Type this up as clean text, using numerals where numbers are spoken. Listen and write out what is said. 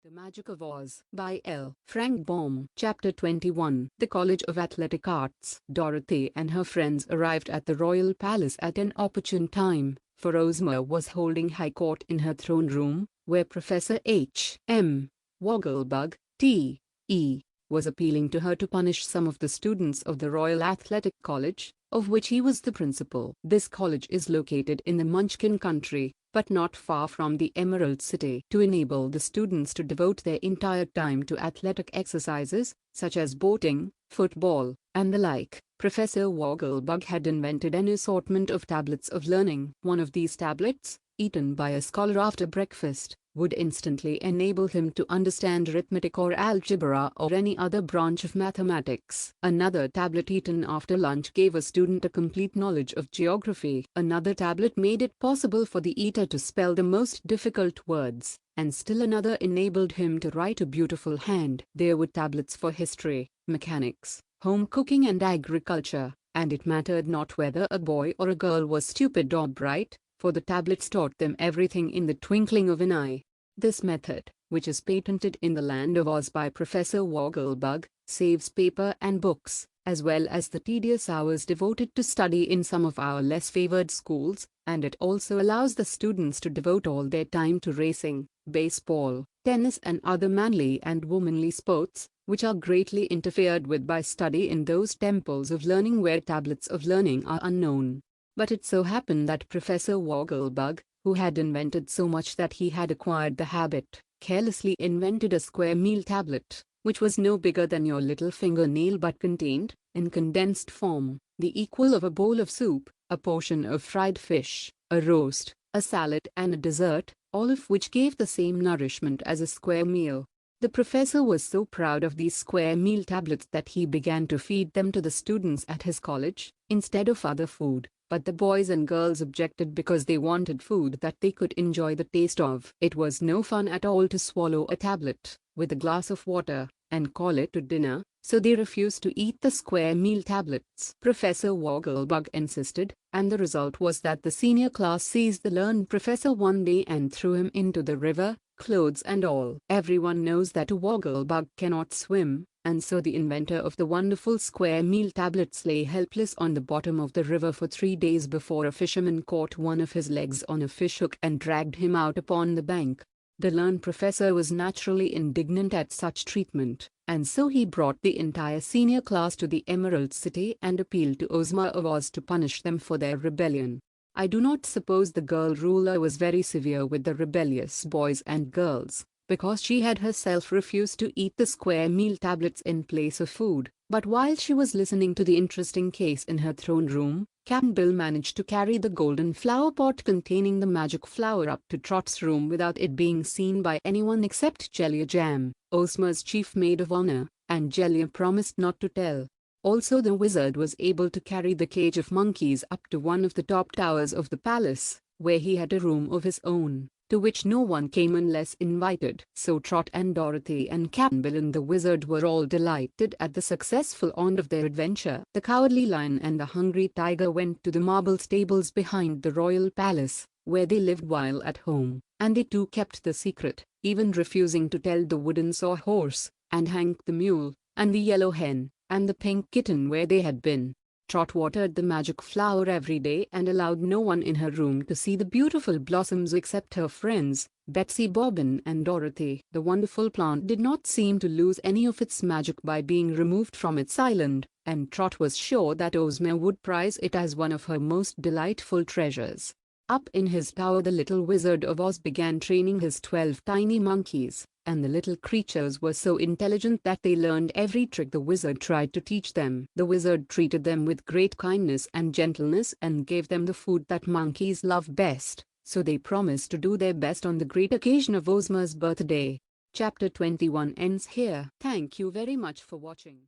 The Magic of Oz by L. Frank Baum. Chapter 21. The College of Athletic Arts. Dorothy and her friends arrived at the royal palace at an opportune time, for Ozma was holding high court in her throne room, where Professor H. M. Wogglebug, T.E., was appealing to her to punish some of the students of the Royal Athletic College, of which he was the principal. This college is located in the Munchkin country, but not far from the Emerald City. To enable the students to devote their entire time to athletic exercises, such as boating, football, and the like, Professor Wogglebug had invented an assortment of tablets of learning. One of these tablets, eaten by a scholar after breakfast, would instantly enable him to understand arithmetic or algebra or any other branch of mathematics. Another tablet eaten after lunch gave a student a complete knowledge of geography. Another tablet made it possible for the eater to spell the most difficult words, and still another enabled him to write a beautiful hand. There were tablets for history, mechanics, home cooking and agriculture, and it mattered not whether a boy or a girl was stupid or bright, for the tablets taught them everything in the twinkling of an eye. This method, which is patented in the land of Oz by Professor Wogglebug, saves paper and books, as well as the tedious hours devoted to study in some of our less favored schools, and it also allows the students to devote all their time to racing, baseball, tennis and other manly and womanly sports, which are greatly interfered with by study in those temples of learning where tablets of learning are unknown. But it so happened that Professor Wogglebug, who had invented so much that he had acquired the habit, carelessly invented a square meal tablet, which was no bigger than your little fingernail but contained, in condensed form, the equal of a bowl of soup, a portion of fried fish, a roast, a salad and a dessert, all of which gave the same nourishment as a square meal. The professor was so proud of these square meal tablets that he began to feed them to the students at his college, instead of other food. But the boys and girls objected because they wanted food that they could enjoy the taste of. It was no fun at all to swallow a tablet, with a glass of water, and call it a dinner, so they refused to eat the square meal tablets. Professor Wogglebug insisted, and the result was that the senior class seized the learned professor one day and threw him into the river, clothes and all. Everyone knows that a Wogglebug cannot swim, and so the inventor of the wonderful square meal tablets lay helpless on the bottom of the river for 3 days before a fisherman caught one of his legs on a fishhook and dragged him out upon the bank. The learned professor was naturally indignant at such treatment, and so he brought the entire senior class to the Emerald City and appealed to Ozma of Oz to punish them for their rebellion. I do not suppose the girl ruler was very severe with the rebellious boys and girls, because she had herself refused to eat the square meal tablets in place of food. But while she was listening to the interesting case in her throne room, Cap'n Bill managed to carry the golden flower pot containing the magic flower up to Trot's room without it being seen by anyone except Jellia Jam, Ozma's chief maid of honor, and Jellia promised not to tell. Also the wizard was able to carry the cage of monkeys up to one of the top towers of the palace, where he had a room of his own, to which no one came unless invited. So Trot and Dorothy and Cap'n Bill and the wizard were all delighted at the successful end of their adventure. The Cowardly Lion and the Hungry Tiger went to the marble stables behind the royal palace, where they lived while at home, and they too kept the secret, even refusing to tell the wooden sawhorse, and Hank the mule, and the yellow hen, and the pink kitten where they had been. Trot watered the magic flower every day and allowed no one in her room to see the beautiful blossoms except her friends, Betsy Bobbin and Dorothy. The wonderful plant did not seem to lose any of its magic by being removed from its island, and Trot was sure that Ozma would prize it as one of her most delightful treasures. Up in his tower the little Wizard of Oz began training his 12 tiny monkeys, and the little creatures were so intelligent that they learned every trick the wizard tried to teach them. The wizard treated them with great kindness and gentleness and gave them the food that monkeys love best, so they promised to do their best on the great occasion of Ozma's birthday. Chapter 21 ends here. Thank you very much for watching.